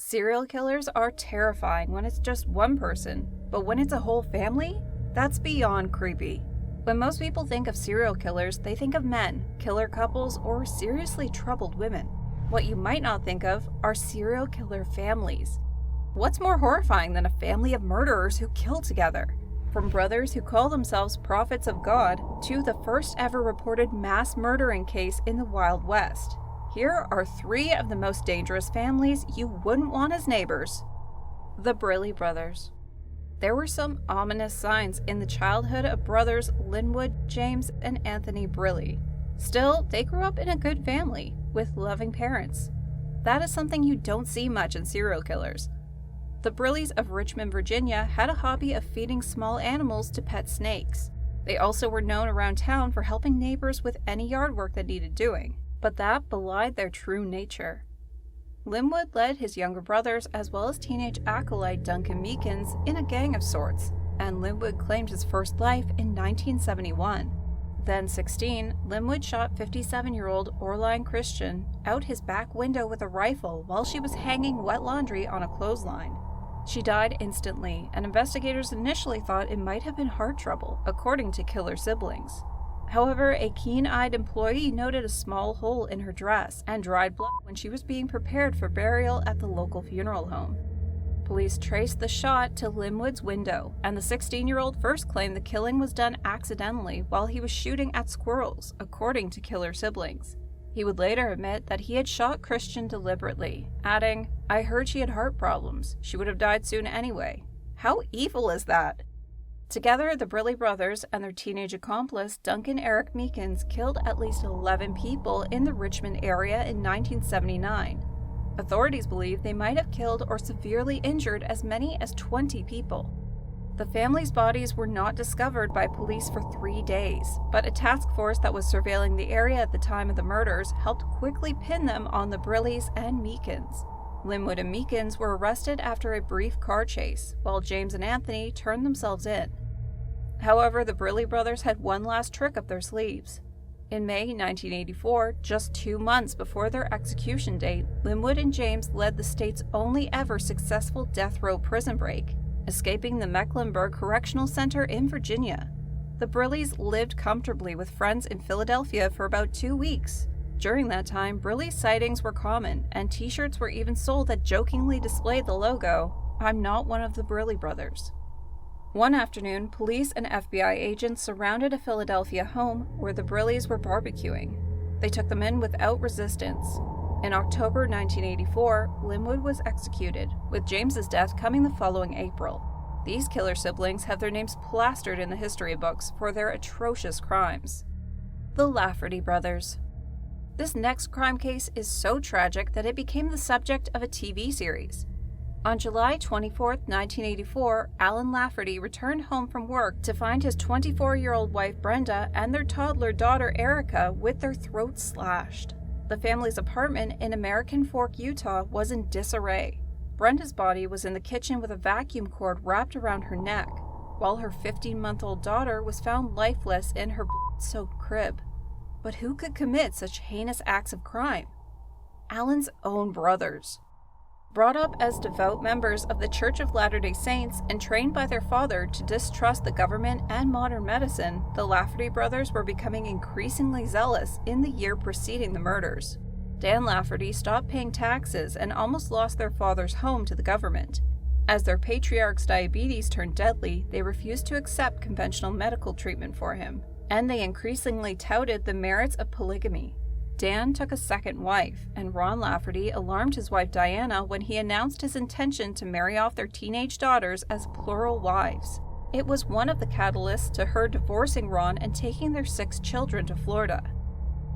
Serial killers are terrifying when it's just one person, but when it's a whole family, that's beyond creepy. When most people think of serial killers, they think of men, killer couples, or seriously troubled women. What you might not think of are serial killer families. What's more horrifying than a family of murderers who kill together? From brothers who call themselves prophets of God to the first ever reported mass murdering case in the Wild West. Here are 3 of the most dangerous families you wouldn't want as neighbors. The Bristol Brothers. There were some ominous signs in the childhood of brothers Linwood, James, and Anthony Brilley. Still, they grew up in a good family, with loving parents. That is something you don't see much in serial killers. The Brilleys of Richmond, Virginia had a hobby of feeding small animals to pet snakes. They also were known around town for helping neighbors with any yard work that needed doing, but that belied their true nature. Linwood led his younger brothers as well as teenage acolyte Duncan Meekins in a gang of sorts, and Linwood claimed his first life in 1971. Then 16, Linwood shot 57-year-old Orline Christian out his back window with a rifle while she was hanging wet laundry on a clothesline. She died instantly, and investigators initially thought it might have been heart trouble, according to killer siblings. However, a keen-eyed employee noted a small hole in her dress and dried blood when she was being prepared for burial at the local funeral home. Police traced the shot to Linwood's window, and the 16-year-old first claimed the killing was done accidentally while he was shooting at squirrels, according to killer siblings. He would later admit that he had shot Christian deliberately, adding, "I heard she had heart problems. She would have died soon anyway." How evil is that? Together, the Bristol brothers and their teenage accomplice, Duncan Eric Meekins, killed at least 11 people in the Richmond area in 1979. Authorities believe they might have killed or severely injured as many as 20 people. The family's bodies were not discovered by police for 3 days, but a task force that was surveilling the area at the time of the murders helped quickly pin them on the Brilleys and Meekins. Linwood and Meekins were arrested after a brief car chase, while James and Anthony turned themselves in. However, the Bristol brothers had one last trick up their sleeves. In May 1984, just 2 months before their execution date, Linwood and James led the state's only ever successful death row prison break, escaping the Mecklenburg Correctional Center in Virginia. The Brilleys lived comfortably with friends in Philadelphia for about 2 weeks. During that time, Brilley sightings were common, and t-shirts were even sold that jokingly displayed the logo, "I'm not one of the Bristol brothers." One afternoon, police and FBI agents surrounded a Philadelphia home where the Brilleys were barbecuing. They took them in without resistance. In October 1984, Linwood was executed, with James's death coming the following April. These killer siblings have their names plastered in the history books for their atrocious crimes. The Lafferty Brothers. This next crime case is so tragic that it became the subject of a TV series. On July 24, 1984, Alan Lafferty returned home from work to find his 24-year-old wife Brenda and their toddler daughter Erica with their throats slashed. The family's apartment in American Fork, Utah was in disarray. Brenda's body was in the kitchen with a vacuum cord wrapped around her neck, while her 15-month-old daughter was found lifeless in her blood-soaked crib. But who could commit such heinous acts of crime? Alan's own brothers. Brought up as devout members of the Church of Latter-day Saints and trained by their father to distrust the government and modern medicine, the Lafferty brothers were becoming increasingly zealous in the year preceding the murders. Dan Lafferty stopped paying taxes and almost lost their father's home to the government. As their patriarch's diabetes turned deadly, they refused to accept conventional medical treatment for him, and they increasingly touted the merits of polygamy. Dan took a second wife, and Ron Lafferty alarmed his wife Diana when he announced his intention to marry off their teenage daughters as plural wives. It was one of the catalysts to her divorcing Ron and taking their 6 children to Florida.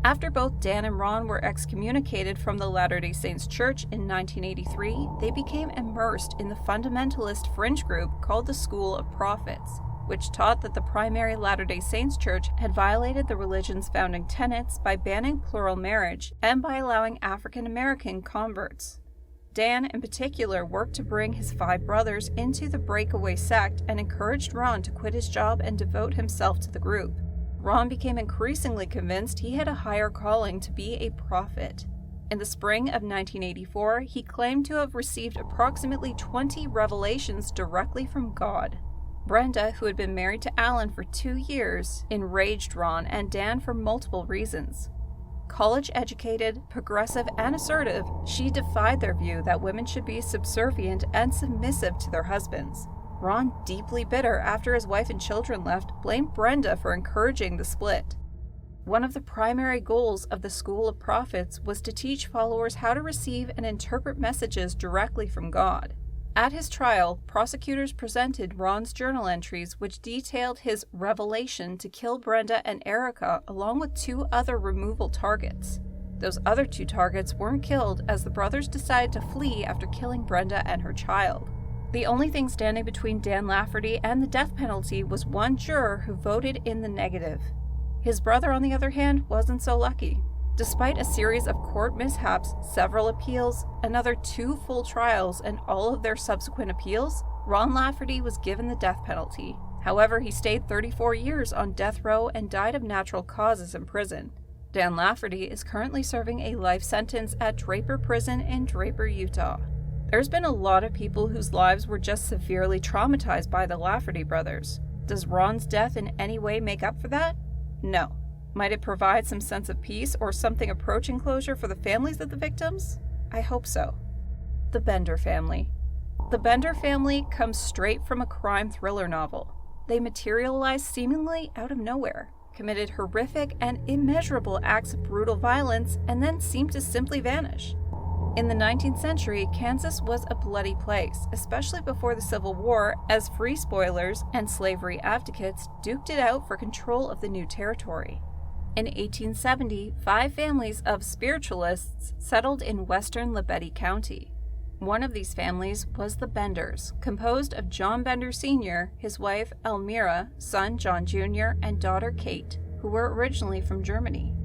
After both Dan and Ron were excommunicated from the Latter-day Saints Church in 1983, they became immersed in the fundamentalist fringe group called the School of Prophets, which taught that the primary Latter-day Saints Church had violated the religion's founding tenets by banning plural marriage and by allowing African American converts. Dan, in particular, worked to bring his 5 brothers into the breakaway sect and encouraged Ron to quit his job and devote himself to the group. Ron became increasingly convinced he had a higher calling to be a prophet. In the spring of 1984, he claimed to have received approximately 20 revelations directly from God. Brenda, who had been married to Alan for 2 years, enraged Ron and Dan for multiple reasons. College-educated, progressive, and assertive, she defied their view that women should be subservient and submissive to their husbands. Ron, deeply bitter after his wife and children left, blamed Brenda for encouraging the split. One of the primary goals of the School of Prophets was to teach followers how to receive and interpret messages directly from God. At his trial, prosecutors presented Ron's journal entries which detailed his revelation to kill Brenda and Erica along with 2 other removal targets. Those other 2 targets weren't killed as the brothers decided to flee after killing Brenda and her child. The only thing standing between Dan Lafferty and the death penalty was one juror who voted in the negative. His brother, on the other hand, wasn't so lucky. Despite a series of court mishaps, several appeals, another 2 full trials, and all of their subsequent appeals, Ron Lafferty was given the death penalty. However, he stayed 34 years on death row and died of natural causes in prison. Dan Lafferty is currently serving a life sentence at Draper Prison in Draper, Utah. There's been a lot of people whose lives were just severely traumatized by the Lafferty brothers. Does Ron's death in any way make up for that? No. Might it provide some sense of peace or something approaching closure for the families of the victims? I hope so. The Bender family. The Bender family comes straight from a crime thriller novel. They materialized seemingly out of nowhere, committed horrific and immeasurable acts of brutal violence, and then seemed to simply vanish. In the 19th century, Kansas was a bloody place, especially before the Civil War, as free spoilers and slavery advocates duked it out for control of the new territory. In 1870, 5 families of spiritualists settled in western Labette County. One of these families was the Benders, composed of John Bender Sr., his wife Elmira, son John Jr., and daughter Kate, who were originally from Germany.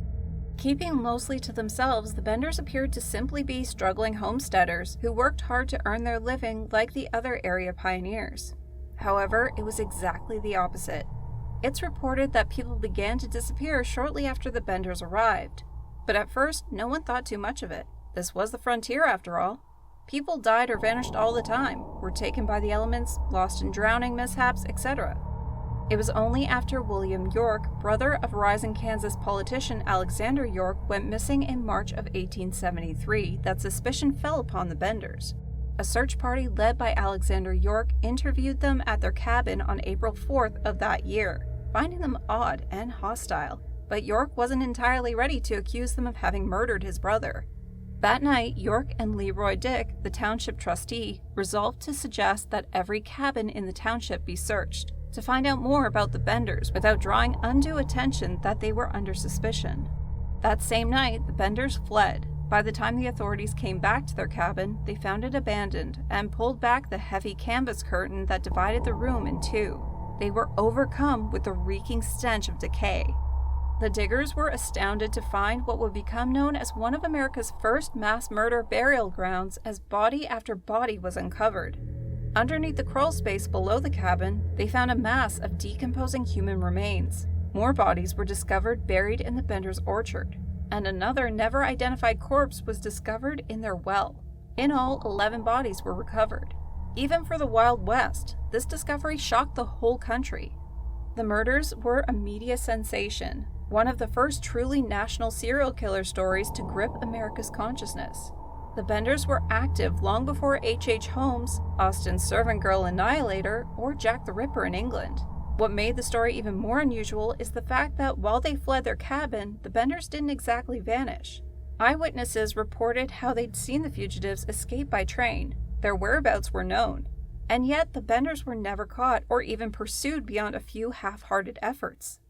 Keeping mostly to themselves, the Benders appeared to simply be struggling homesteaders who worked hard to earn their living like the other area pioneers. However, it was exactly the opposite. It's reported that people began to disappear shortly after the Benders arrived. But at first, no one thought too much of it. This was the frontier, after all. People died or vanished all the time, were taken by the elements, lost in drowning mishaps, etc. It was only after William York, brother of rising Kansas politician Alexander York, went missing in March of 1873 that suspicion fell upon the Benders. A search party led by Alexander York interviewed them at their cabin on April 4th of that year, finding them odd and hostile, but York wasn't entirely ready to accuse them of having murdered his brother. That night, York and Leroy Dick, the township trustee, resolved to suggest that every cabin in the township be searched, to find out more about the Benders without drawing undue attention that they were under suspicion. That same night, the Benders fled. By the time the authorities came back to their cabin, they found it abandoned and pulled back the heavy canvas curtain that divided the room in 2. They were overcome with the reeking stench of decay. The diggers were astounded to find what would become known as one of America's first mass murder burial grounds, as body after body was uncovered. Underneath the crawl space below the cabin, they found a mass of decomposing human remains. More bodies were discovered buried in the Benders' orchard, and another never-identified corpse was discovered in their well. In all, 11 bodies were recovered. Even for the Wild West, this discovery shocked the whole country. The murders were a media sensation, one of the first truly national serial killer stories to grip America's consciousness. The Benders were active long before H.H. Holmes, Austen's servant girl annihilator, or Jack the Ripper in England. What made the story even more unusual is the fact that while they fled their cabin, the Benders didn't exactly vanish. Eyewitnesses reported how they'd seen the fugitives escape by train. Their whereabouts were known. And yet, the Benders were never caught or even pursued beyond a few half-hearted efforts.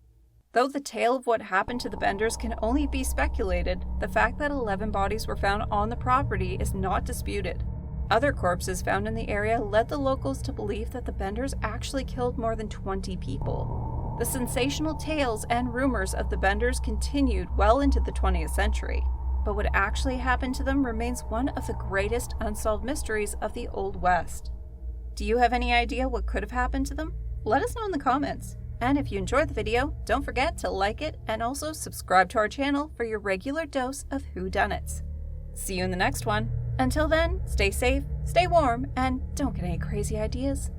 Though the tale of what happened to the Benders can only be speculated, the fact that 11 bodies were found on the property is not disputed. Other corpses found in the area led the locals to believe that the Benders actually killed more than 20 people. The sensational tales and rumors of the Benders continued well into the 20th century, but what actually happened to them remains one of the greatest unsolved mysteries of the Old West. Do you have any idea what could have happened to them? Let us know in the comments. And if you enjoyed the video, don't forget to like it and also subscribe to our channel for your regular dose of whodunits. See you in the next one. Until then, stay safe, stay warm, and don't get any crazy ideas.